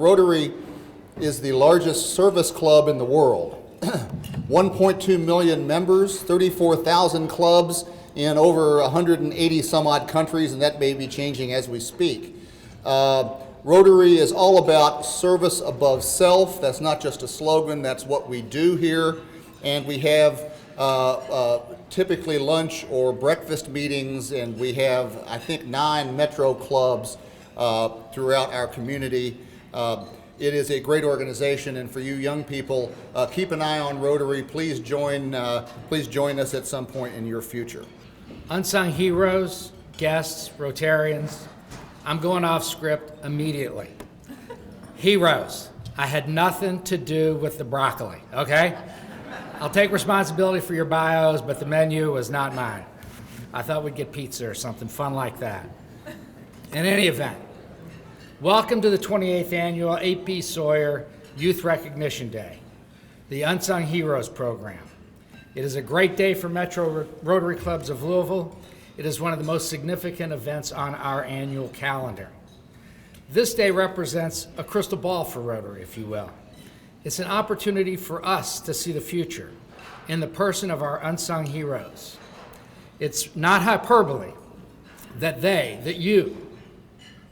Rotary is the largest service club in the world. 1.2 million members, 34,000 clubs in over 180 some odd countries, and that may be changing as we speak. Rotary is all about service above self. That's not just a slogan, that's what we do here. And we have typically lunch or breakfast meetings, and we have, I think, 9 metro clubs throughout our community. It is a great organization, and for you young people, keep an eye on Rotary. Please join us at some point in your future. Unsung heroes, guests, Rotarians, I'm going off script immediately. Heroes, I had nothing to do with the broccoli, okay? I'll take responsibility for your bios, but the menu was not mine. I thought we'd get pizza or something fun like that. In any event, welcome to the 28th Annual A.P. Sawyer Youth Recognition Day, the Unsung Heroes program. It is a great day for Metro Rotary Clubs of Louisville. It is one of the most significant events on our annual calendar. This day represents a crystal ball for Rotary, if you will. It's an opportunity for us to see the future in the person of our unsung heroes. It's not hyperbole that you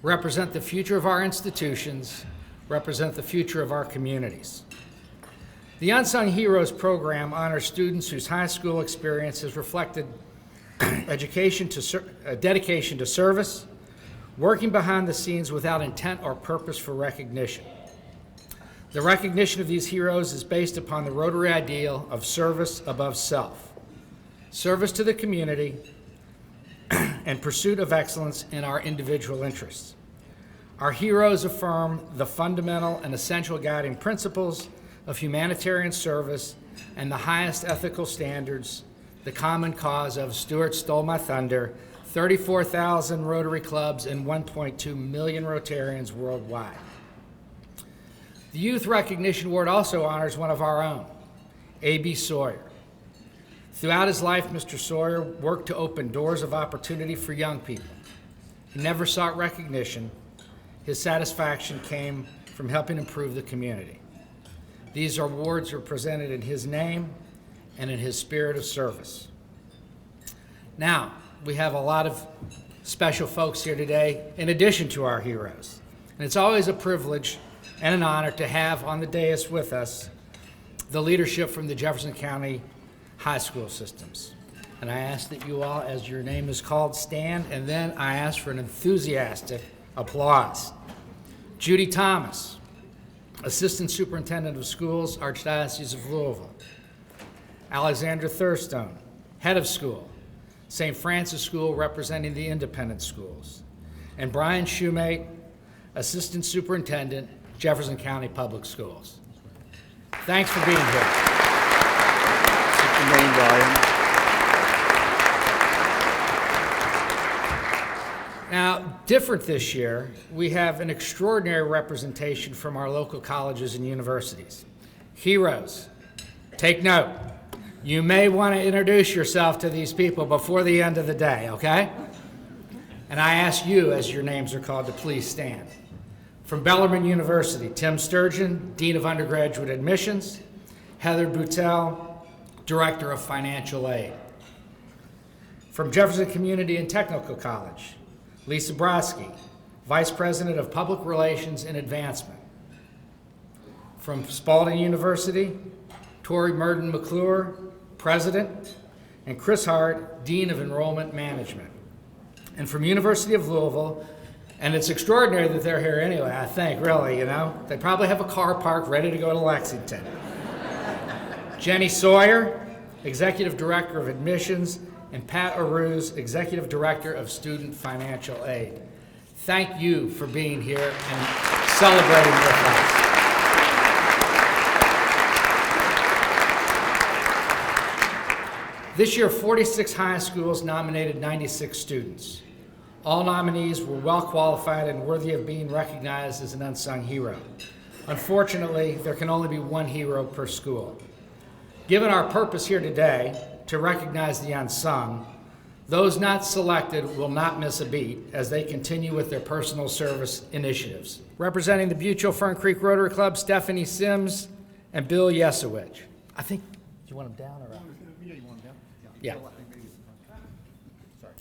represent the future of our institutions, represent the future of our communities. The Unsung Heroes program honors students whose high school experience has reflected dedication to service, working behind the scenes without intent or purpose for recognition. The recognition of these heroes is based upon the Rotary ideal of service above self, service to the community, and pursuit of excellence in our individual interests. Our heroes affirm the fundamental and essential guiding principles of humanitarian service and the highest ethical standards, the common cause of, Stuart stole my thunder, 34,000 Rotary Clubs and 1.2 million Rotarians worldwide. The Youth Recognition Award also honors one of our own, A.B. Sawyer. Throughout his life, Mr. Sawyer worked to open doors of opportunity for young people. He never sought recognition. His satisfaction came from helping improve the community. These awards are presented in his name and in his spirit of service. Now, we have a lot of special folks here today in addition to our heroes. And it's always a privilege and an honor to have on the dais with us the leadership from the Jefferson County high school systems. And I ask that you all, as your name is called, stand, and then I ask for an enthusiastic applause. Judy Thomas, Assistant Superintendent of Schools, Archdiocese of Louisville. Alexandra Thurstone, Head of School, St. Francis School, representing the independent schools. And Brian Shoemate, Assistant Superintendent, Jefferson County Public Schools. Thanks for being here. What's your name, Brian? Now, different this year, we have an extraordinary representation from our local colleges and universities. Heroes, take note. You may want to introduce yourself to these people before the end of the day, okay? And I ask you, as your names are called, to please stand. From Bellarmine University, Tim Sturgeon, Dean of Undergraduate Admissions, Heather Boutel, Director of Financial Aid. From Jefferson Community and Technical College, Lisa Brodsky, Vice President of Public Relations and Advancement. From Spalding University, Tori Murden McClure, President, and Chris Hart, Dean of Enrollment Management. And from University of Louisville, and it's extraordinary that they're here anyway, I think, really, you know. They probably have a car parked ready to go to Lexington. Jenny Sawyer, Executive Director of Admissions, and Pat Aruz, Executive Director of Student Financial Aid. Thank you for being here and celebrating with us. This year, 46 high schools nominated 96 students. All nominees were well qualified and worthy of being recognized as an unsung hero. Unfortunately, there can only be one hero per school. Given our purpose here today to recognize the unsung, Those not selected will not miss a beat as they continue with their personal service initiatives. Representing the Butyl Fern Creek Rotary Club, Stephanie Sims and Bill Yesowich. I think, do you want them down or up? Yeah, you want them down? Yeah. Sorry.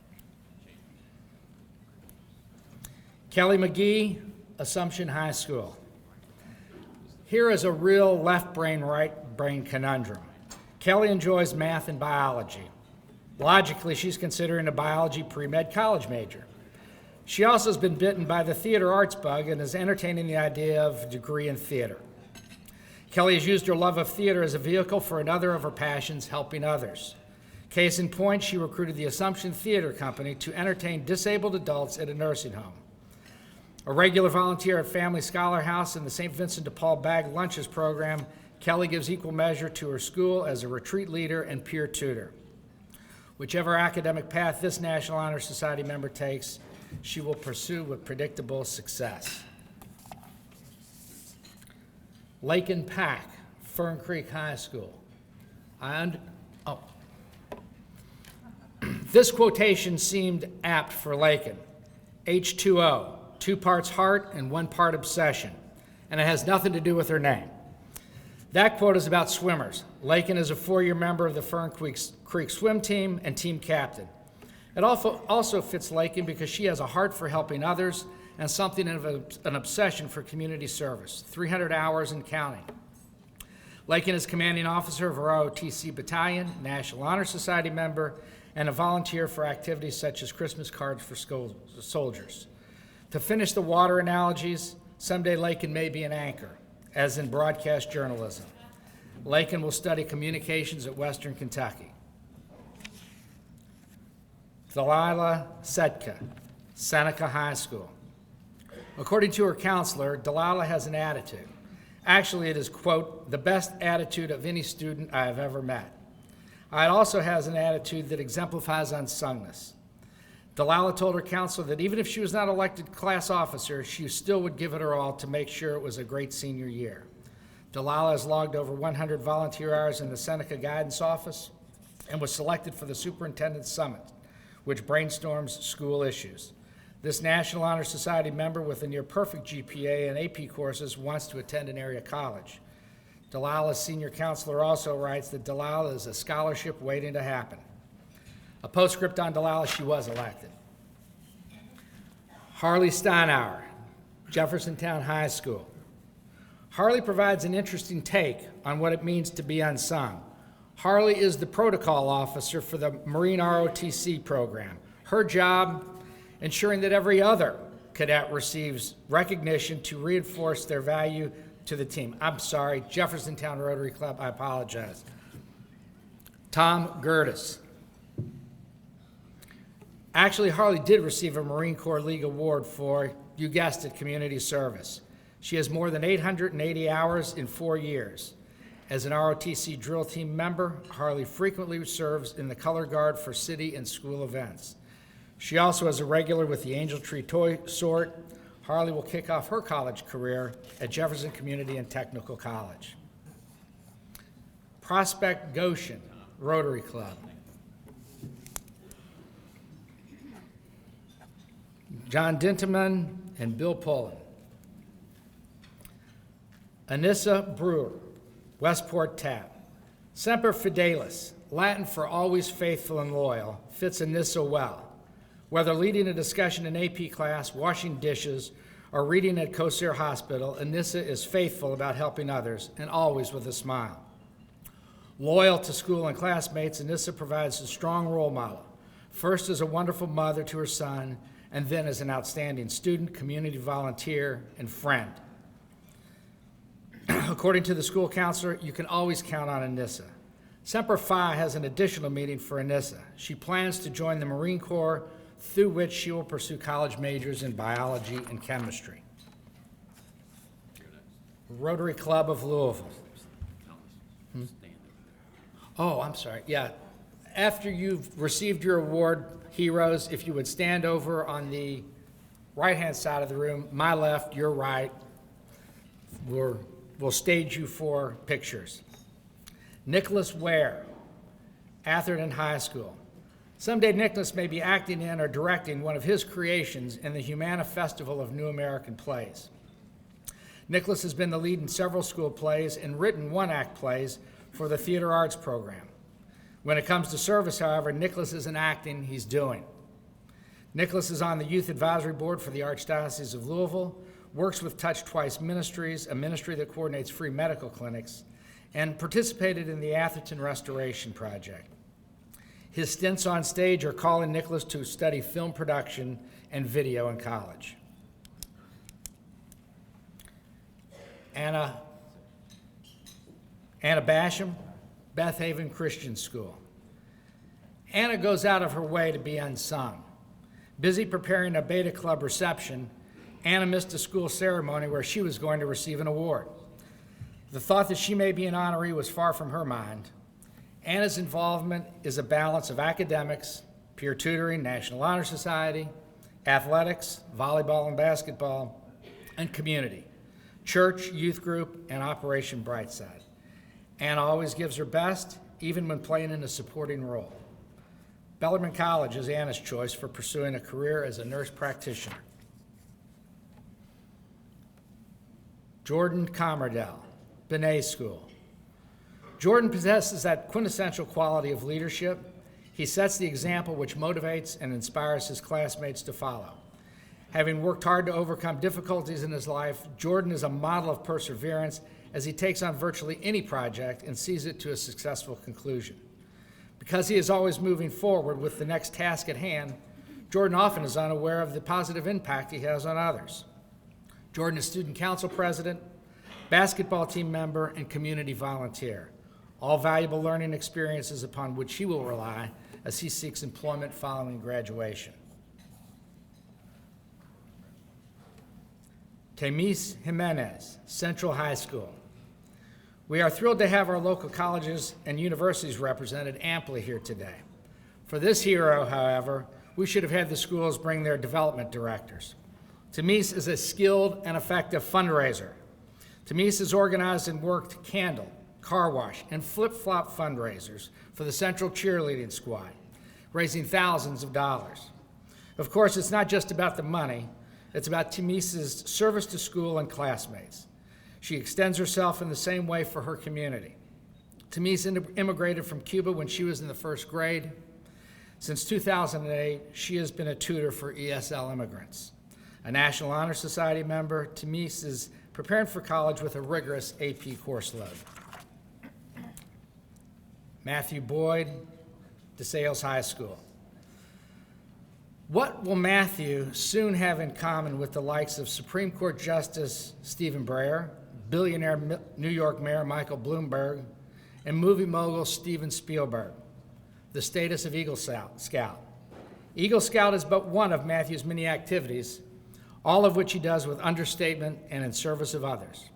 Kelly McGee, Assumption High School. Here is a real left brain, right brain conundrum. Kelly enjoys math and biology. Logically, she's considering a biology pre-med college major. She also has been bitten by the theater arts bug and is entertaining the idea of a degree in theater. Kelly has used her love of theater as a vehicle for another of her passions, helping others. Case in point, she recruited the Assumption Theater Company to entertain disabled adults at a nursing home. A regular volunteer at Family Scholar House and the St. Vincent de Paul Bag Lunches program, Kelly gives equal measure to her school as a retreat leader and peer tutor. Whichever academic path this National Honor Society member takes, she will pursue with predictable success. Lakin Pack, Fern Creek High School. This quotation seemed apt for Lakin. H2O, 2 parts heart and 1 part obsession, and it has nothing to do with her name. That quote is about swimmers. Lakin is a 4-year member of the Fern Creek swim team and team captain. It also fits Lakin because she has a heart for helping others and something of an obsession for community service, 300 hours and counting. Lakin is commanding officer of our ROTC battalion, National Honor Society member, and a volunteer for activities such as Christmas cards for soldiers. To finish the water analogies, someday Lakin may be an anchor, as in broadcast journalism. Lakin will study communications at Western Kentucky. Delilah Setka, Seneca High School. According to her counselor, Delilah has an attitude. Actually, it is, quote, the best attitude of any student I have ever met. It also has an attitude that exemplifies unsungness. Delilah told her counselor that even if she was not elected class officer, she still would give it her all to make sure it was a great senior year. Delilah has logged over 100 volunteer hours in the Seneca Guidance Office and was selected for the Superintendent's Summit, which brainstorms school issues. This National Honor Society member with a near-perfect GPA and AP courses wants to attend an area college. Delilah's senior counselor also writes that Delilah is a scholarship waiting to happen. A postscript on Delilah, she was elected. Harley Steinauer, Jeffersontown High School. Harley provides an interesting take on what it means to be unsung. Harley is the protocol officer for the Marine ROTC program. Her job, ensuring that every other cadet receives recognition to reinforce their value to the team. I'm sorry, Jeffersontown Rotary Club, I apologize. Tom Gertis. Actually, Harley did receive a Marine Corps League Award for, you guessed it, community service. She has more than 880 hours in 4 years. As an ROTC drill team member, Harley frequently serves in the color guard for city and school events. She also is a regular with the Angel Tree Toy Sort. Harley will kick off her college career at Jefferson Community and Technical College. Prospect Goshen Rotary Club. John Dinteman and Bill Pullen. Anissa Brewer, Westport Tap. Semper Fidelis, Latin for always faithful and loyal, fits Anissa well. Whether leading a discussion in AP class, washing dishes, or reading at Kosir Hospital, Anissa is faithful about helping others and always with a smile. Loyal to school and classmates, Anissa provides a strong role model, first as a wonderful mother to her son, and then as an outstanding student, community volunteer, and friend. According to the school counselor, you can always count on Anissa. Semper Fi has an additional meaning for Anissa. She plans to join the Marine Corps, through which she will pursue college majors in biology and chemistry. Rotary Club of Louisville. Oh, I'm sorry. Yeah. After you've received your award, heroes, if you would stand over on the right-hand side of the room, my left, your right, we'll stage you for pictures. Nicholas Ware, Atherton High School. Someday Nicholas may be acting in or directing one of his creations in the Humana Festival of New American Plays. Nicholas has been the lead in several school plays and written one-act plays for the theater arts program. When it comes to service, however, Nicholas isn't acting, he's doing. Nicholas is on the Youth Advisory Board for the Archdiocese of Louisville, works with Touch Twice Ministries, a ministry that coordinates free medical clinics, and participated in the Atherton Restoration Project. His stints on stage are calling Nicholas to study film production and video in college. Anna Basham, Beth Haven Christian School. Anna goes out of her way to be unsung. Busy preparing a Beta Club reception, Anna missed a school ceremony where she was going to receive an award. The thought that she may be an honoree was far from her mind. Anna's involvement is a balance of academics, peer tutoring, National Honor Society, athletics, volleyball and basketball, and community, church, youth group, and Operation Brightside. Anna always gives her best, even when playing in a supporting role. Bellarmine College is Anna's choice for pursuing a career as a nurse practitioner. Jordan Commerdell, Benet School. Jordan possesses that quintessential quality of leadership. He sets the example which motivates and inspires his classmates to follow. Having worked hard to overcome difficulties in his life, Jordan is a model of perseverance as he takes on virtually any project and sees it to a successful conclusion. Because he is always moving forward with the next task at hand, Jordan often is unaware of the positive impact he has on others. Jordan is student council president, basketball team member, and community volunteer, all valuable learning experiences upon which he will rely as he seeks employment following graduation. Temis Jimenez, Central High School. We are thrilled to have our local colleges and universities represented amply here today. For this hero, however, we should have had the schools bring their development directors. Temis is a skilled and effective fundraiser. Temis has organized and worked candle, car wash, and flip-flop fundraisers for the Central Cheerleading Squad, raising thousands of dollars. Of course, it's not just about the money, it's about Temis's service to school and classmates. She extends herself in the same way for her community. Temis immigrated from Cuba when she was in the first grade. Since 2008, she has been a tutor for ESL immigrants. A National Honor Society member, Temis is preparing for college with a rigorous AP course load. Matthew Boyd, DeSales High School. What will Matthew soon have in common with the likes of Supreme Court Justice Stephen Breyer, billionaire New York Mayor Michael Bloomberg, and movie mogul Steven Spielberg? The status of Eagle Scout. Eagle Scout is but one of Matthew's many activities, all of which he does with understatement and in service of others.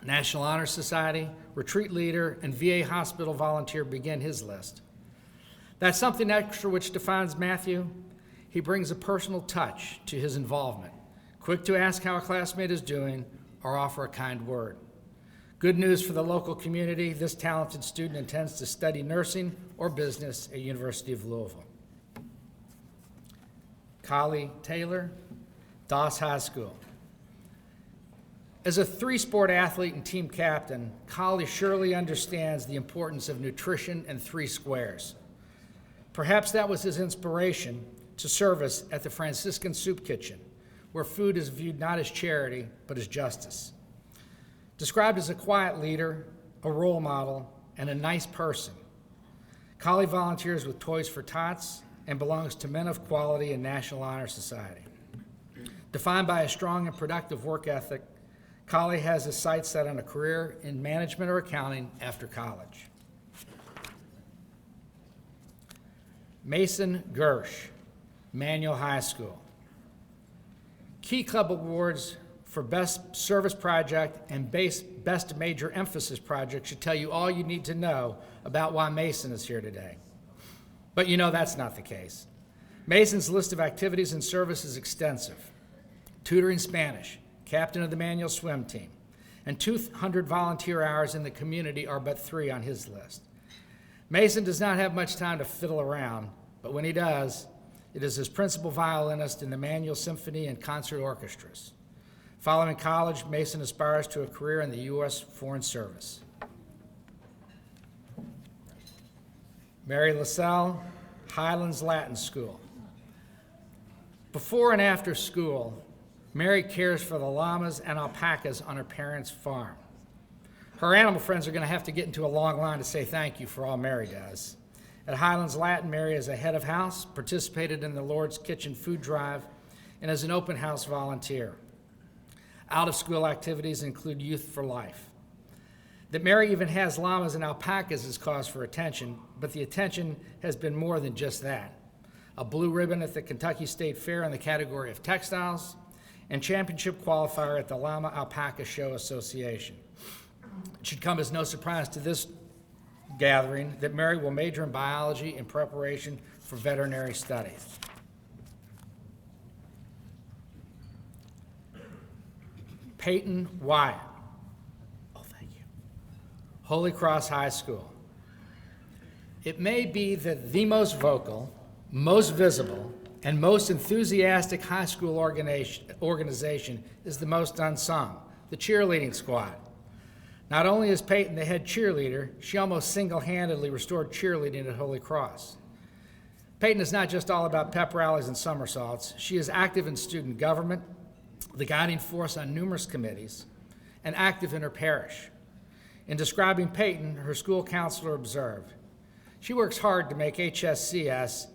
National Honor Society, retreat leader, and VA hospital volunteer begin his list. That's something extra which defines Matthew. He brings a personal touch to his involvement, quick to ask how a classmate is doing or offer a kind word. Good news for the local community, this talented student intends to study nursing or business at University of Louisville. Collie Taylor, Doss High School. As a three-sport athlete and team captain, Collie surely understands the importance of nutrition and 3 squares. Perhaps that was his inspiration to service at the Franciscan Soup Kitchen, where food is viewed not as charity, but as justice. Described as a quiet leader, a role model, and a nice person, Collie volunteers with Toys for Tots and belongs to Men of Quality and National Honor Society. Defined by a strong and productive work ethic, Collie has his sights set on a career in management or accounting after college. Mason Gersh, Manual High School. Key Club Awards for Best Service Project and Best Major Emphasis Project should tell you all you need to know about why Mason is here today. But you know that's not the case. Mason's list of activities and service is extensive. Tutoring Spanish, captain of the manual swim team, and 200 volunteer hours in the community are but 3 on his list. Mason does not have much time to fiddle around, but when he does, it is as principal violinist in the Manual Symphony and concert orchestras. Following college, Mason aspires to a career in the U.S. Foreign Service. Mary LaSalle, Highlands Latin School. Before and after school, Mary cares for the llamas and alpacas on her parents' farm. Her animal friends are going to have to get into a long line to say thank you for all Mary does. At Highlands Latin, Mary is a head of house, participated in the Lord's Kitchen food drive, and is an open house volunteer. Out-of-school activities include Youth for Life. That Mary even has llamas and alpacas is cause for attention, but the attention has been more than just that. A blue ribbon at the Kentucky State Fair in the category of textiles, and championship qualifier at the Llama Alpaca Show Association. It should come as no surprise to this gathering that Mary will major in biology in preparation for veterinary studies. Peyton Wyatt. Oh, thank you. Holy Cross High School. It may be that the most vocal, most visible, and most enthusiastic high school organization is the most unsung, the cheerleading squad. Not only is Peyton the head cheerleader, she almost single-handedly restored cheerleading at Holy Cross. Peyton is not just all about pep rallies and somersaults. She is active in student government, the guiding force on numerous committees, and active in her parish. In describing Peyton, her school counselor observed, "She works hard to make HCHS,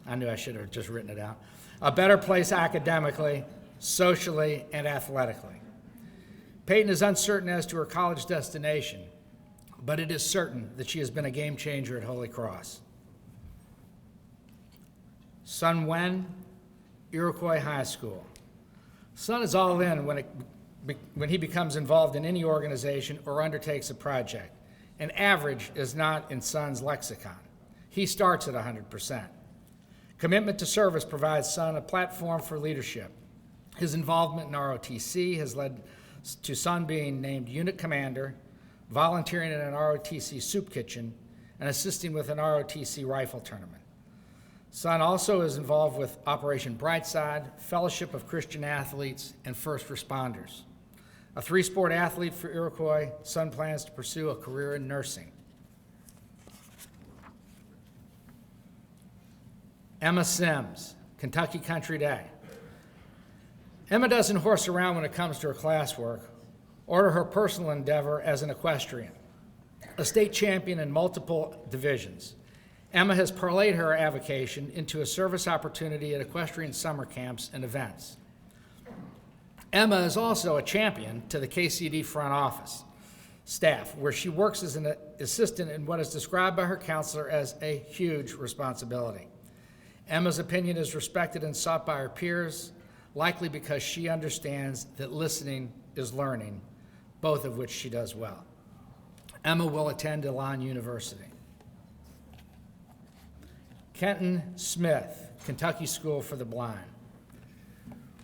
I knew I should have just written it out, a better place academically, socially, and athletically." Peyton is uncertain as to her college destination, but it is certain that she has been a game changer at Holy Cross. Sun Wen, Iroquois High School. Sun is all in when he becomes involved in any organization or undertakes a project. And average is not in Sun's lexicon. He starts at 100%. Commitment to service provides Sun a platform for leadership. His involvement in ROTC has led to Sun being named unit commander, volunteering in an ROTC soup kitchen, and assisting with an ROTC rifle tournament. Sun also is involved with Operation Brightside, Fellowship of Christian Athletes, and First Responders. A three-sport athlete for Iroquois, Sun plans to pursue a career in nursing. Emma Sims, Kentucky Country Day. Emma doesn't horse around when it comes to her classwork or to her personal endeavor as an equestrian. A state champion in multiple divisions, Emma has parlayed her avocation into a service opportunity at equestrian summer camps and events. Emma is also a champion to the KCD front office staff, where she works as an assistant in what is described by her counselor as a huge responsibility. Emma's opinion is respected and sought by her peers, likely because she understands that listening is learning, both of which she does well. Emma will attend Elon University. Kenton Smith, Kentucky School for the Blind.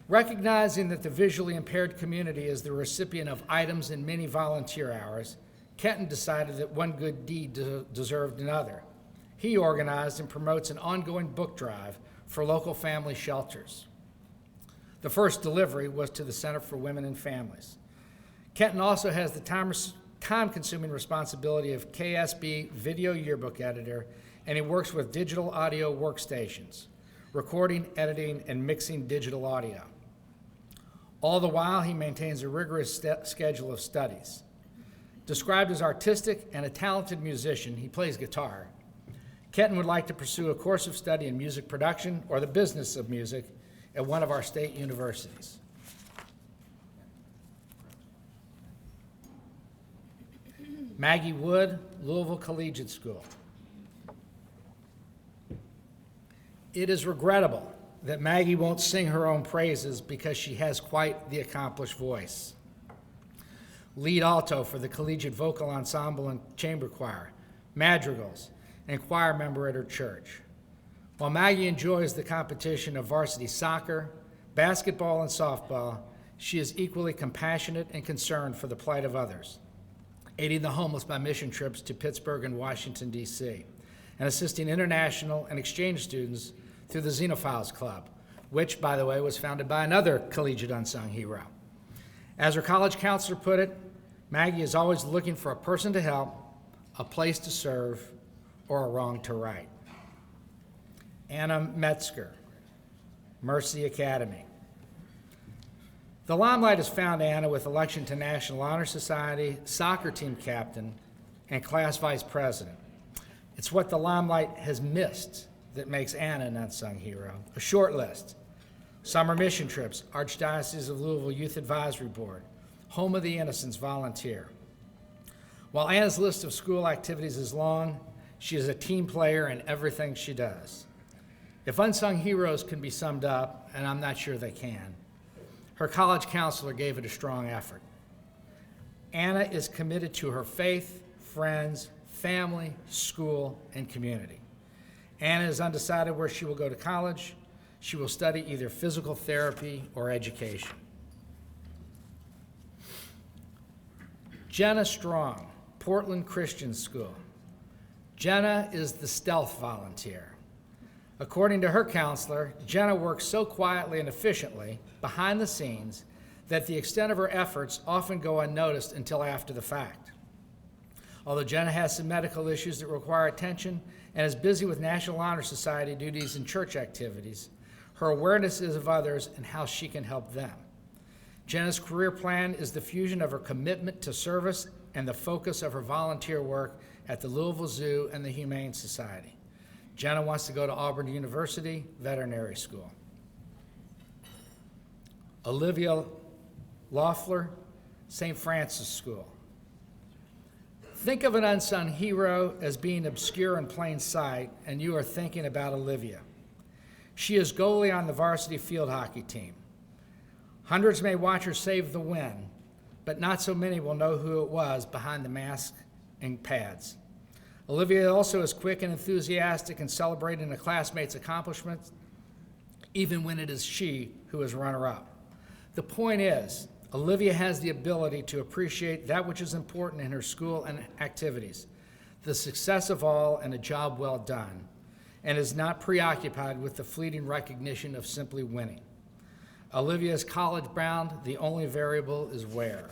Recognizing that the visually impaired community is the recipient of items and many volunteer hours, Kenton decided that one good deed deserved another. He organized and promotes an ongoing book drive for local family shelters. The first delivery was to the Center for Women and Families. Kenton also has the time-consuming responsibility of KSB video yearbook editor, and he works with digital audio workstations, recording, editing, and mixing digital audio. All the while, he maintains a rigorous schedule of studies. Described as artistic and a talented musician, he plays guitar. Kenton would like to pursue a course of study in music production or the business of music at one of our state universities. Maggie Wood, Louisville Collegiate School. It is regrettable that Maggie won't sing her own praises because she has quite the accomplished voice. Lead alto for the Collegiate Vocal Ensemble and Chamber Choir, madrigals, and choir member at her church. While Maggie enjoys the competition of varsity soccer, basketball, and softball, she is equally compassionate and concerned for the plight of others, aiding the homeless by mission trips to Pittsburgh and Washington, D.C., and assisting international and exchange students through the Xenophiles Club, which, by the way, was founded by another collegiate unsung hero. As her college counselor put it, Maggie is always looking for a person to help, a place to serve, or a wrong to right. Anna Metzger, Mercy Academy. The limelight has found Anna with election to National Honor Society, soccer team captain, and class vice president. It's what the limelight has missed that makes Anna an unsung hero. A short list: summer mission trips, Archdiocese of Louisville Youth Advisory Board, Home of the Innocents volunteer. While Anna's list of school activities is long, she is a team player in everything she does. If unsung heroes can be summed up, and I'm not sure they can, her college counselor gave it a strong effort. Anna is committed to her faith, friends, family, school, and community. Anna is undecided where she will go to college. She will study either physical therapy or education. Jenna Strong, Portland Christian School. Jenna is the stealth volunteer. According to her counselor, Jenna works so quietly and efficiently behind the scenes that the extent of her efforts often go unnoticed until after the fact. Although Jenna has some medical issues that require attention and is busy with National Honor Society duties and church activities, her awareness is of others and how she can help them. Jenna's career plan is the fusion of her commitment to service and the focus of her volunteer work at the Louisville Zoo and the Humane Society. Jenna wants to go to Auburn University Veterinary School. Olivia Loeffler, St. Francis School. Think of an unsung hero as being obscure in plain sight, and you are thinking about Olivia. She is goalie on the varsity field hockey team. Hundreds may watch her save the win, but not so many will know who it was behind the mask and pads. Olivia also is quick and enthusiastic in celebrating a classmate's accomplishments, even when it is she who is runner-up. The point is, Olivia has the ability to appreciate that which is important in her school and activities, the success of all and a job well done, and is not preoccupied with the fleeting recognition of simply winning. Olivia is college-bound. The only variable is where.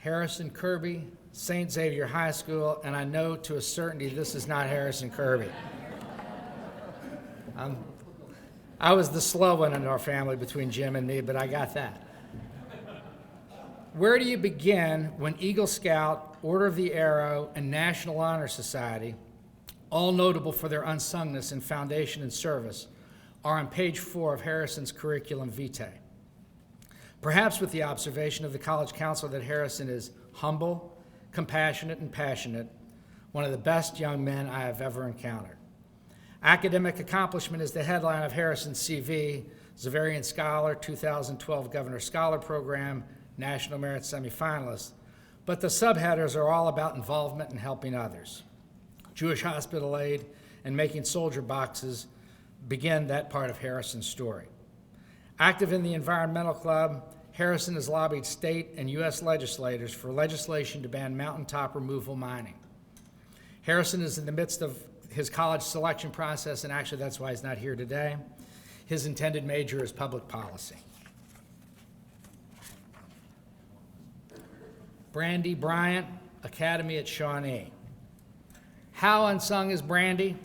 Harrison Kirby, St. Xavier High School, and I know to a certainty this is not Harrison Kirby. I was the slow one in our family between Jim and me, but I got that. Where do you begin when Eagle Scout, Order of the Arrow, and National Honor Society, all notable for their unsungness in foundation and service, are on page 4 of Harrison's curriculum vitae? Perhaps with the observation of the college counselor that Harrison is humble, compassionate, and passionate, one of the best young men I have ever encountered. Academic accomplishment is the headline of Harrison's CV: Xaverian Scholar, 2012 Governor Scholar Program, National Merit semifinalist, but the subheaders are all about involvement in helping others. Jewish hospital aid and making soldier boxes begin that part of Harrison's story. Active in the Environmental Club, Harrison has lobbied state and U.S. legislators for legislation to ban mountaintop removal mining. Harrison is in the midst of his college selection process, and actually that's why he's not here today. His intended major is public policy. Brandy Bryant, Academy at Shawnee. How unsung is Brandy?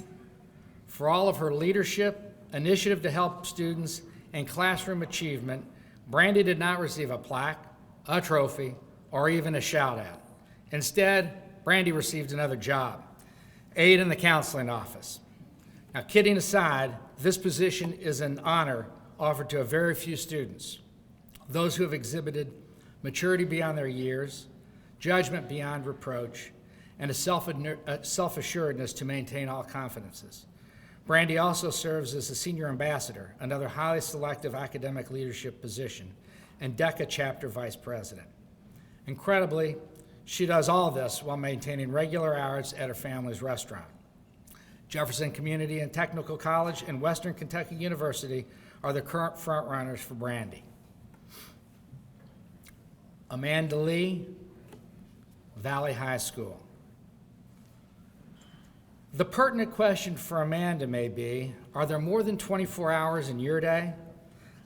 For all of her leadership, initiative to help students, and classroom achievement, Brandy did not receive a plaque, a trophy, or even a shout-out. Instead, Brandy received another job, aide in the counseling office. Now, kidding aside, this position is an honor offered to a very few students, those who have exhibited maturity beyond their years, judgment beyond reproach, and a self-assuredness to maintain all confidences. Brandy also serves as a senior ambassador, another highly selective academic leadership position, and DECA chapter vice president. Incredibly, she does all this while maintaining regular hours at her family's restaurant. Jefferson Community and Technical College and Western Kentucky University are the current frontrunners for Brandy. Amanda Lee, Valley High School. The pertinent question for Amanda may be, are there more than 24 hours in your day?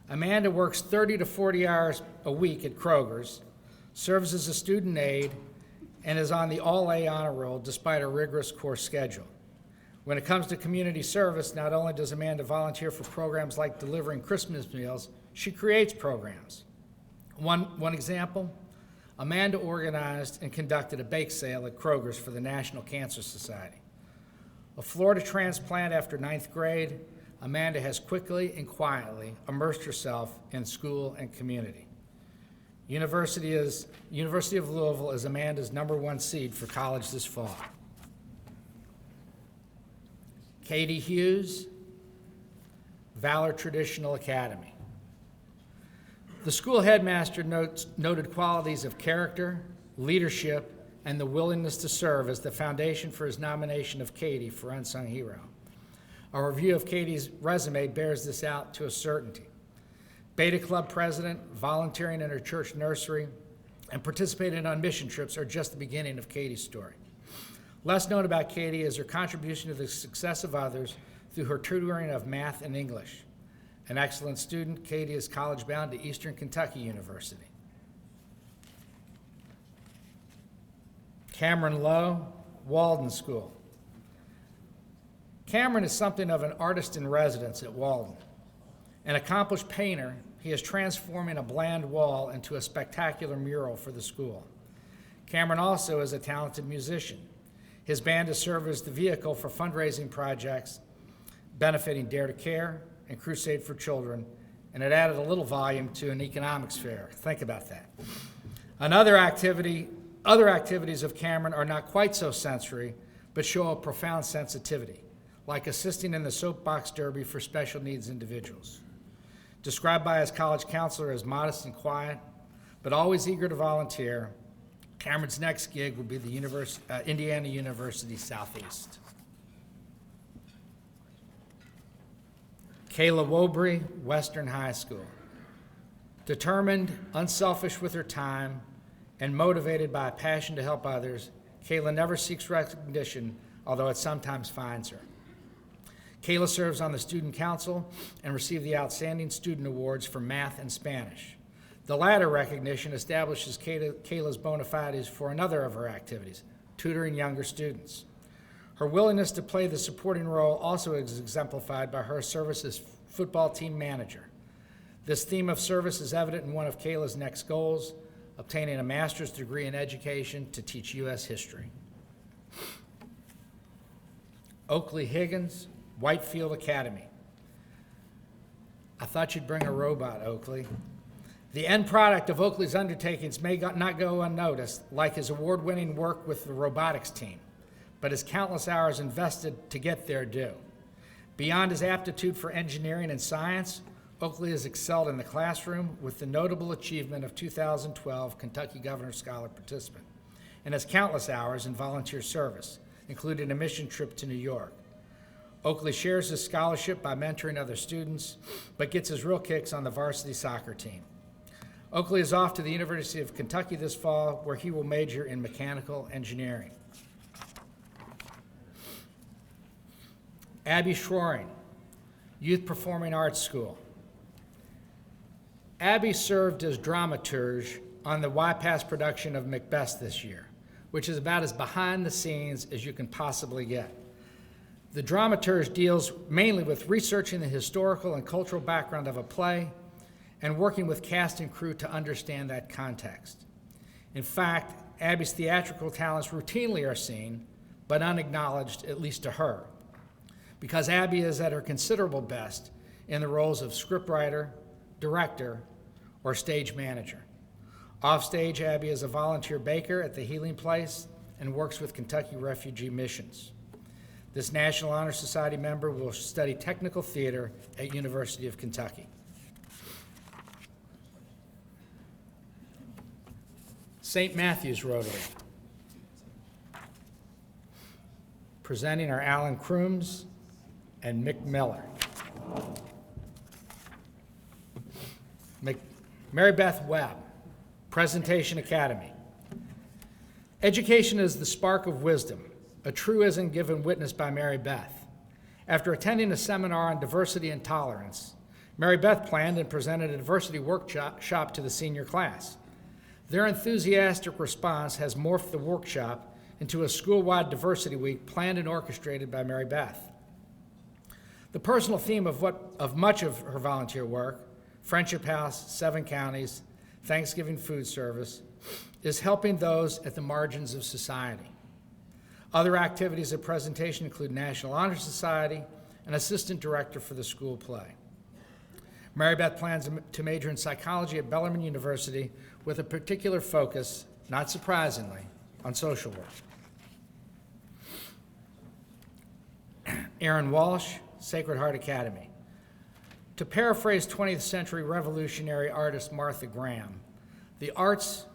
Amanda works 30 to 40 hours a week at Kroger's, serves as a student aide, and is on the All-A honor roll despite a rigorous course schedule. When it comes to community service, not only does Amanda volunteer for programs like delivering Christmas meals, she creates programs. One example, Amanda organized and conducted a bake sale at Kroger's for the National Cancer Society. A Florida transplant after 9th grade, Amanda has quickly and quietly immersed herself in school and community. University of Louisville is Amanda's #1 seed for college this fall. Katie Hughes, Valor Traditional Academy. The school headmaster noted qualities of character, leadership, and the willingness to serve as the foundation for his nomination of Katie for Unsung Hero. A review of Katie's resume bears this out to a certainty. Beta Club president, volunteering in her church nursery, and participating on mission trips are just the beginning of Katie's story. Less known about Katie is her contribution to the success of others through her tutoring of math and English. An excellent student, Katie is college-bound to Eastern Kentucky University. Cameron Lowe, Walden School. Cameron is something of an artist in residence at Walden. An accomplished painter, he is transforming a bland wall into a spectacular mural for the school. Cameron also is a talented musician. His band has served as the vehicle for fundraising projects benefiting Dare to Care and Crusade for Children, and it added a little volume to an economics fair. Think about that. Other activities of Cameron are not quite so sensory, but show a profound sensitivity, like assisting in the soapbox derby for special needs individuals. Described by his college counselor as modest and quiet, but always eager to volunteer, Cameron's next gig will be the Indiana University Southeast. Kayla Wobry, Western High School. Determined, unselfish with her time, and motivated by a passion to help others, Kayla never seeks recognition, although it sometimes finds her. Kayla serves on the student council and received the Outstanding Student Awards for Math and Spanish. The latter recognition establishes Kayla's bona fides for another of her activities, tutoring younger students. Her willingness to play the supporting role also is exemplified by her service as football team manager. This theme of service is evident in one of Kayla's next goals, obtaining a master's degree in education to teach U.S. history. Oakley Higgins, Whitefield Academy. I thought you'd bring a robot, Oakley. The end product of Oakley's undertakings may not go unnoticed, like his award-winning work with the robotics team, but his countless hours invested to get there due. Beyond his aptitude for engineering and science, Oakley has excelled in the classroom with the notable achievement of 2012 Kentucky Governor Scholar participant, and has countless hours in volunteer service, including a mission trip to New York. Oakley shares his scholarship by mentoring other students, but gets his real kicks on the varsity soccer team. Oakley is off to the University of Kentucky this fall, where he will major in mechanical engineering. Abby Schroering, Youth Performing Arts School. Abby served as dramaturge on the YPAS production of Macbeth this year, which is about as behind the scenes as you can possibly get. The dramaturge deals mainly with researching the historical and cultural background of a play and working with cast and crew to understand that context. In fact, Abby's theatrical talents routinely are seen, but unacknowledged, at least to her, because Abby is at her considerable best in the roles of scriptwriter, director, or stage manager. Offstage, Abby is a volunteer baker at the Healing Place and works with Kentucky Refugee Missions. This National Honor Society member will study technical theater at University of Kentucky. St. Matthew's Rotary. Presenting are Alan Crooms and Mick Miller. Mary Beth Webb, Presentation Academy. Education is the spark of wisdom, a truism given witness by Mary Beth. After attending a seminar on diversity and tolerance, Mary Beth planned and presented a diversity workshop to the senior class. Their enthusiastic response has morphed the workshop into a school-wide diversity week planned and orchestrated by Mary Beth. The personal theme of much of her volunteer work, Friendship House, 7 counties, Thanksgiving food service, is helping those at the margins of society. Other activities of presentation include National Honor Society and assistant director for the school play. Mary Beth plans to major in psychology at Bellarmine University with a particular focus, not surprisingly, on social work. Aaron Walsh, Sacred Heart Academy. To paraphrase 20th century revolutionary artist Martha Graham, the arts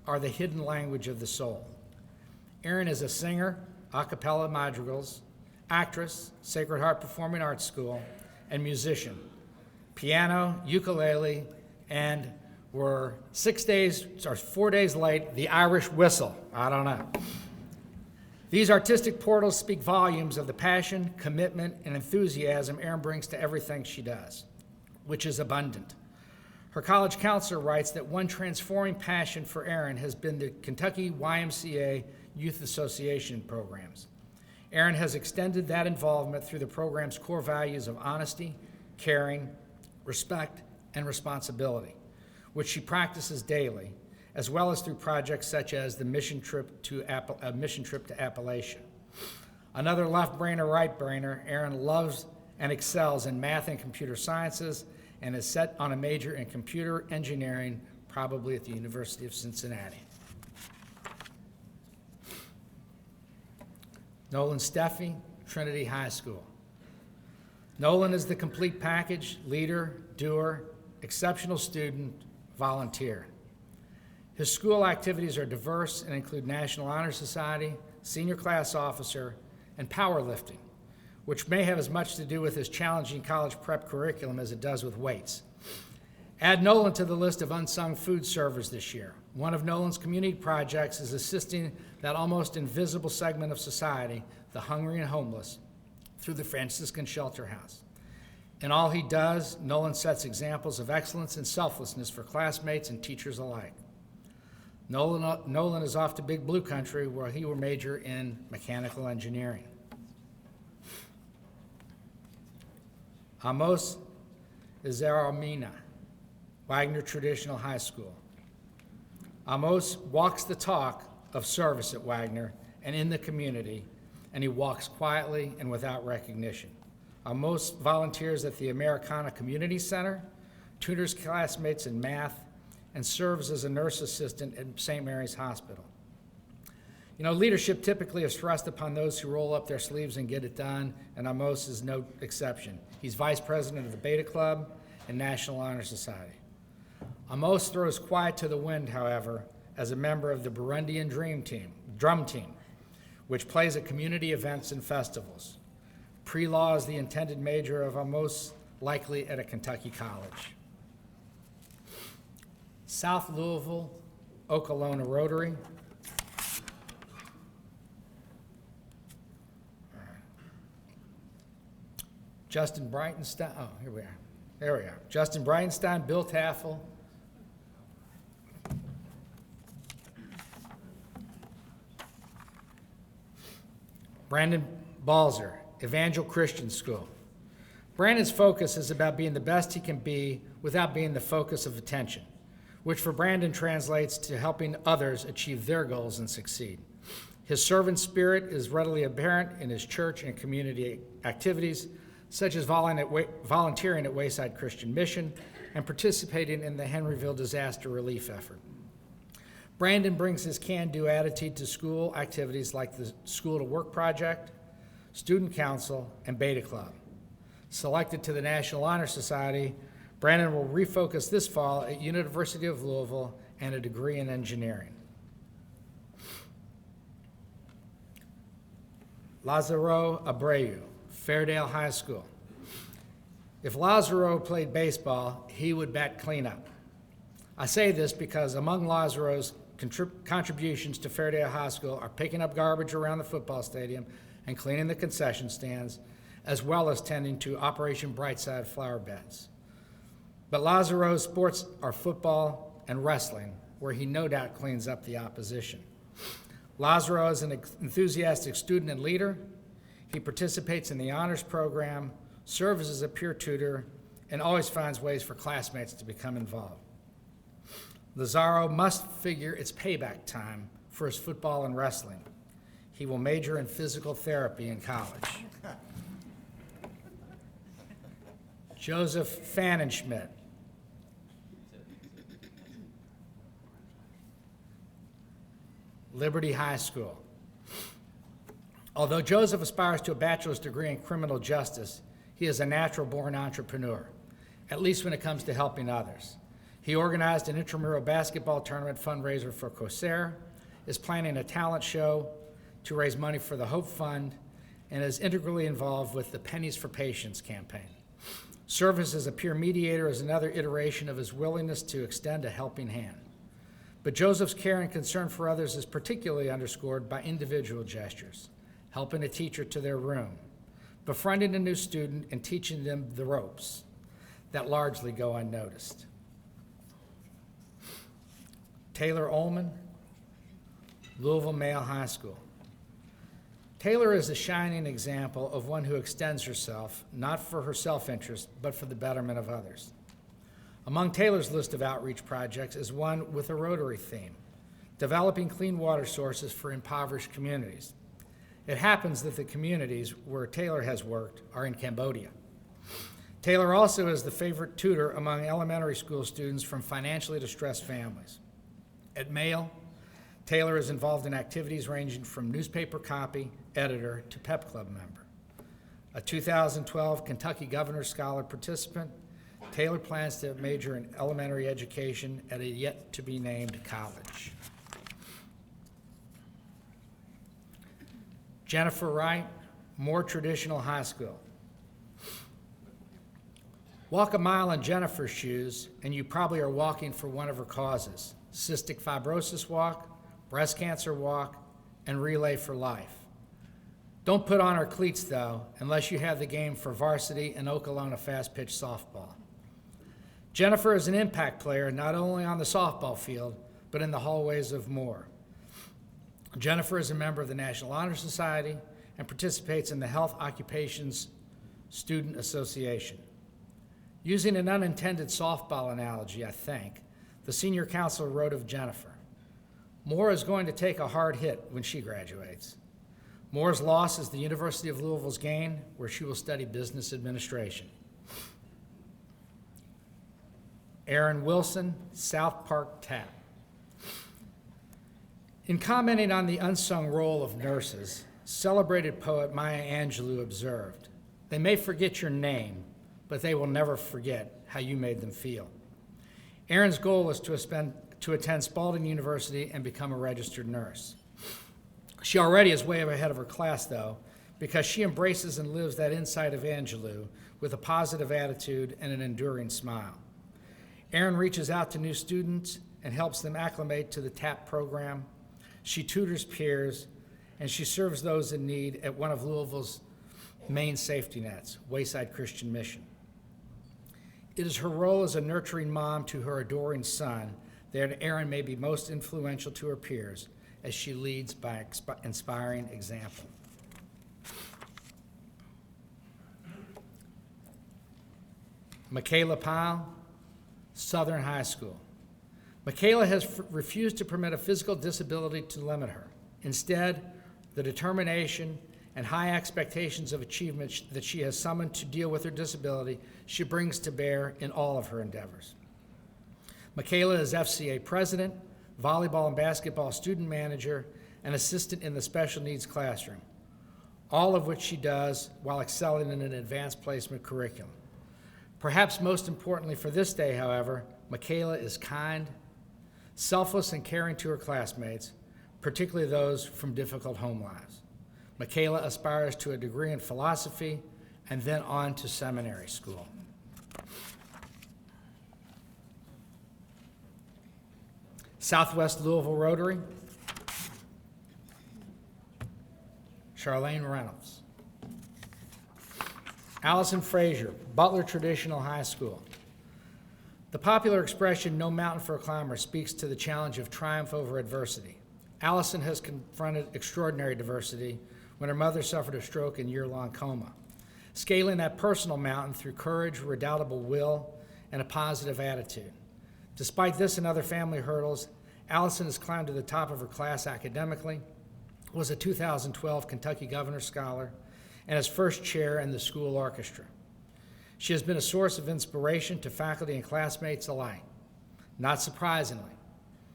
are the hidden language of the soul. Aaron is a singer, a cappella madrigals, actress, Sacred Heart Performing Arts School, and musician. Piano, ukulele, and we're 4 days late, the Irish whistle. I don't know. These artistic portals speak volumes of the passion, commitment, and enthusiasm Erin brings to everything she does, which is abundant. Her college counselor writes that one transforming passion for Erin has been the Kentucky YMCA Youth Association programs. Erin has extended that involvement through the program's core values of honesty, caring, respect, and responsibility, which she practices daily, as well as through projects such as the mission trip to Appalachia. Another left-brainer, right-brainer, Erin loves and excels in math and computer sciences and is set on a major in computer engineering, probably at the University of Cincinnati. Nolan Steffi, Trinity High School. Nolan is the complete package, leader, doer, exceptional student, volunteer. His school activities are diverse and include National Honor Society, senior class officer, and powerlifting, which may have as much to do with his challenging college prep curriculum as it does with weights. Add Nolan to the list of unsung food servers this year. One of Nolan's community projects is assisting that almost invisible segment of society, the hungry and homeless, through the Franciscan Shelter House. In all he does, Nolan sets examples of excellence and selflessness for classmates and teachers alike. Nolan is off to Big Blue Country, where he will major in mechanical engineering. Amos Izaromina, Wagner Traditional High School. Amos walks the talk of service at Wagner and in the community, and he walks quietly and without recognition. Amos volunteers at the Americana Community Center, tutors classmates in math, and serves as a nurse assistant at St. Mary's Hospital. You know, leadership typically is thrust upon those who roll up their sleeves and get it done, and Amos is no exception. He's vice president of the Beta Club and National Honor Society. Amos throws quiet to the wind, however, as a member of the Burundian drum team, which plays at community events and festivals. Pre-law is the intended major of Amos, likely at a Kentucky college. South Louisville, Okolona Rotary. Justin Breitenstein, oh, here we are. There we are. Justin Breitenstein, Bill Taffel. Brandon Balzer, Evangel Christian School. Brandon's focus is about being the best he can be without being the focus of attention, which for Brandon translates to helping others achieve their goals and succeed. His servant spirit is readily apparent in his church and community activities, such as volunteering at Wayside Christian Mission and participating in the Henryville disaster relief effort. Brandon brings his can-do attitude to school activities like the School to Work Project, Student Council, and Beta Club. Selected to the National Honor Society, Brandon will refocus this fall at University of Louisville and a degree in engineering. Lazaro Abreu, Fairdale High School. If Lazaro played baseball, he would bat cleanup. I say this because among Lazaro's contributions to Fairdale High School are picking up garbage around the football stadium and cleaning the concession stands, as well as tending to Operation Brightside flower beds. But Lazaro's sports are football and wrestling, where he no doubt cleans up the opposition. Lazaro is an enthusiastic student and leader. He participates in the honors program, serves as a peer tutor, and always finds ways for classmates to become involved. Lazaro must figure it's payback time for his football and wrestling. He will major in physical therapy in college. Joseph Fannenschmidt. Liberty High School. Although Joseph aspires to a bachelor's degree in criminal justice, he is a natural-born entrepreneur, at least when it comes to helping others. He organized an intramural basketball tournament fundraiser for Corsair, is planning a talent show to raise money for the Hope Fund, and is integrally involved with the Pennies for Patients campaign. Service as a peer mediator is another iteration of his willingness to extend a helping hand. But Joseph's care and concern for others is particularly underscored by individual gestures, helping a teacher to their room, befriending a new student, and teaching them the ropes that largely go unnoticed. Taylor Ullman, Louisville Male High School. Taylor is a shining example of one who extends herself, not for her self-interest, but for the betterment of others. Among Taylor's list of outreach projects is one with a Rotary theme, developing clean water sources for impoverished communities. It happens that the communities where Taylor has worked are in Cambodia. Taylor also is the favorite tutor among elementary school students from financially distressed families. At Male, Taylor is involved in activities ranging from newspaper copy, editor, to PEP Club member. A 2012 Kentucky Governor's Scholar participant, Taylor plans to major in elementary education at a yet-to-be-named college. Jennifer Wright, More Traditional High School. Walk a mile in Jennifer's shoes, and you probably are walking for one of her causes: cystic fibrosis walk, breast cancer walk, and Relay for Life. Don't put on her cleats, though, unless you have the game for varsity and Okolona fast-pitch softball. Jennifer is an impact player not only on the softball field, but in the hallways of Moore. Jennifer is a member of the National Honor Society and participates in the Health Occupations Student Association. Using an unintended softball analogy, I think, the senior council wrote of Jennifer, Moore is going to take a hard hit when she graduates. Moore's loss is the University of Louisville's gain, where she will study business administration. Aaron Wilson, South Park TAP. In commenting on the unsung role of nurses, celebrated poet Maya Angelou observed, "They may forget your name, but they will never forget how you made them feel." Aaron's goal is to attend Spalding University and become a registered nurse. She already is way ahead of her class, though, because she embraces and lives that insight of Angelou with a positive attitude and an enduring smile. Erin reaches out to new students and helps them acclimate to the TAP program. She tutors peers, and she serves those in need at one of Louisville's main safety nets, Wayside Christian Mission. It is her role as a nurturing mom to her adoring son that Erin may be most influential to her peers as she leads by inspiring example. Michaela Powell, Southern High School. Michaela has refused to permit a physical disability to limit her. Instead, the determination and high expectations of achievement that she has summoned to deal with her disability, she brings to bear in all of her endeavors. Michaela is FCA president, volleyball and basketball student manager, and assistant in the special needs classroom, all of which she does while excelling in an advanced placement curriculum. Perhaps most importantly for this day, however, Michaela is kind, selfless, and caring to her classmates, particularly those from difficult home lives. Michaela aspires to a degree in philosophy and then on to seminary school. Southwest Louisville Rotary, Charlene Reynolds. Allison Frazier, Butler Traditional High School. The popular expression, "no mountain for a climber," speaks to the challenge of triumph over adversity. Allison has confronted extraordinary adversity when her mother suffered a stroke and year-long coma. Scaling that personal mountain through courage, redoubtable will, and a positive attitude. Despite this and other family hurdles, Allison has climbed to the top of her class academically, was a 2012 Kentucky Governor's Scholar, and is first chair in the school orchestra. She has been a source of inspiration to faculty and classmates alike. Not surprisingly,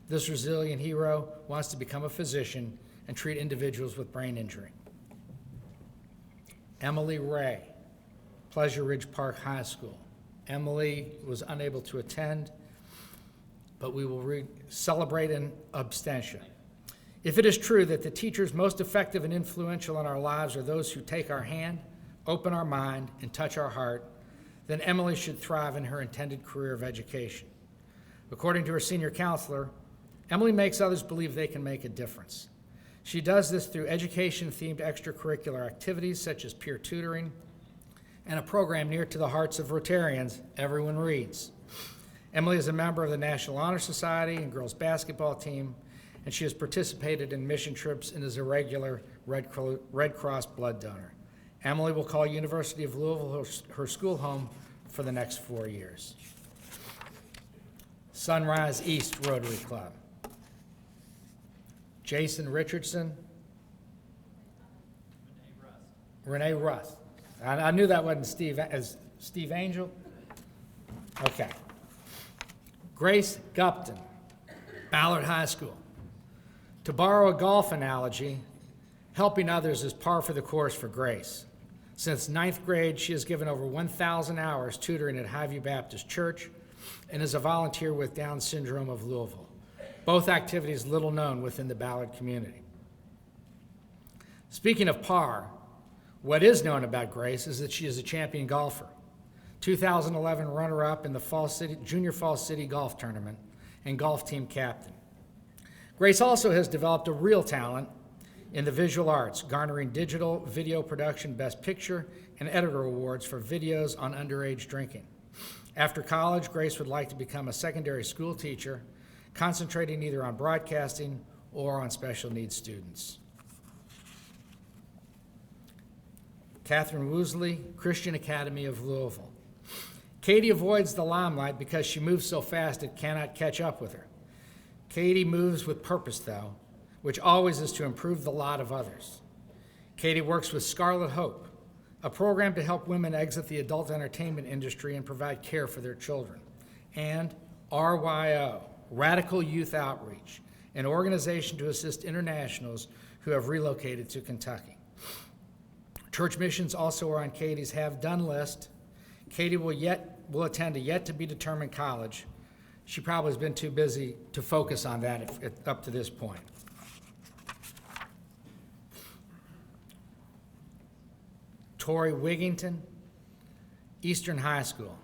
this resilient hero wants to become a physician and treat individuals with brain injury. Emily Ray, Pleasure Ridge Park High School. Emily was unable to attend, but we will celebrate an abstention. If it is true that the teachers most effective and influential in our lives are those who take our hand, open our mind, and touch our heart, then Emily should thrive in her intended career of education. According to her senior counselor, Emily makes others believe they can make a difference. She does this through education-themed extracurricular activities such as peer tutoring and a program near to the hearts of Rotarians, Everyone Reads. Emily is a member of the National Honor Society and girls basketball team, and she has participated in mission trips and is a regular Red Cross blood donor. Emily will call University of Louisville her school home for the next 4 years. Sunrise East Rotary Club. Jason Richardson. Renee Russ. I knew that wasn't Steve Angel. Okay. Grace Gupton, Ballard High School. To borrow a golf analogy, helping others is par for the course for Grace. Since 9th grade, she has given over 1,000 hours tutoring at Highview Baptist Church and is a volunteer with Down Syndrome of Louisville. Both activities little known within the Ballard community. Speaking of par, what is known about Grace is that she is a champion golfer. 2011 runner-up in the Junior Fall City Golf Tournament and golf team captain. Grace also has developed a real talent in the visual arts, garnering digital video production Best Picture and Editor Awards for videos on underage drinking. After college, Grace would like to become a secondary school teacher, concentrating either on broadcasting or on special needs students. Catherine Woosley, Christian Academy of Louisville. Katie avoids the limelight because she moves so fast it cannot catch up with her. Katie moves with purpose, though, which always is to improve the lot of others. Katie works with Scarlet Hope, a program to help women exit the adult entertainment industry and provide care for their children, and RYO, Radical Youth Outreach, an organization to assist internationals who have relocated to Kentucky. Church missions also are on Katie's have-done list. Katie will attend a yet-to-be-determined college. She probably has been too busy to focus on that up to this point. Tori Wigington, Eastern High School.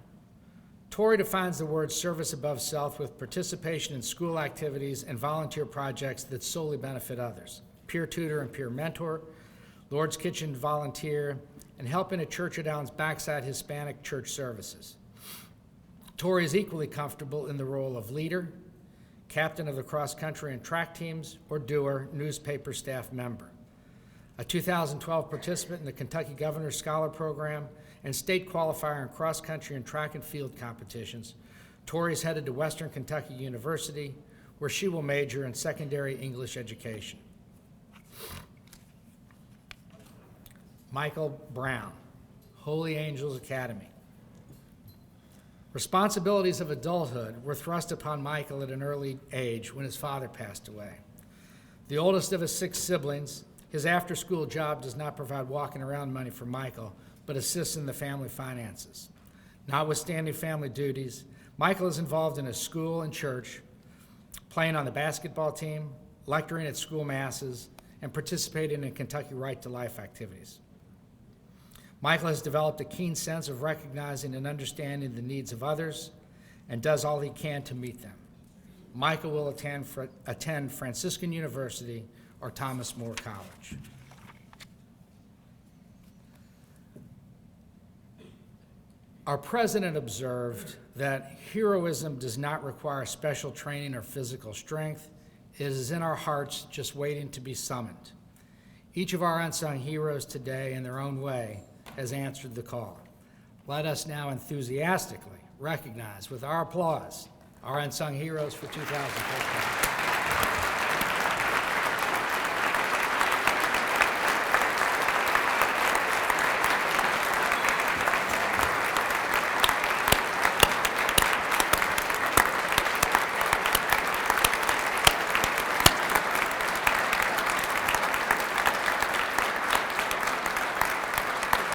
Tori defines the word service above self with participation in school activities and volunteer projects that solely benefit others. Peer tutor and peer mentor, Lord's Kitchen volunteer, and help in a Church of Downs backside Hispanic church services. Tori is equally comfortable in the role of leader, captain of the cross-country and track teams, or doer, newspaper staff member. A 2012 participant in the Kentucky Governor's Scholar Program and state qualifier in cross-country and track and field competitions, Tori is headed to Western Kentucky University, where she will major in secondary English education. Michael Brown, Holy Angels Academy. Responsibilities of adulthood were thrust upon Michael at an early age when his father passed away. The oldest of his 6 siblings, his after-school job does not provide walking around money for Michael, but assists in the family finances. Notwithstanding family duties, Michael is involved in his school and church, playing on the basketball team, lecturing at school masses, and participating in Kentucky Right to Life activities. Michael has developed a keen sense of recognizing and understanding the needs of others and does all he can to meet them. Michael will attend Franciscan University or Thomas More College. Our president observed that heroism does not require special training or physical strength. It is in our hearts, just waiting to be summoned. Each of our unsung heroes today, in their own way, has answered the call. Let us now enthusiastically recognize with our applause our unsung heroes for 2015.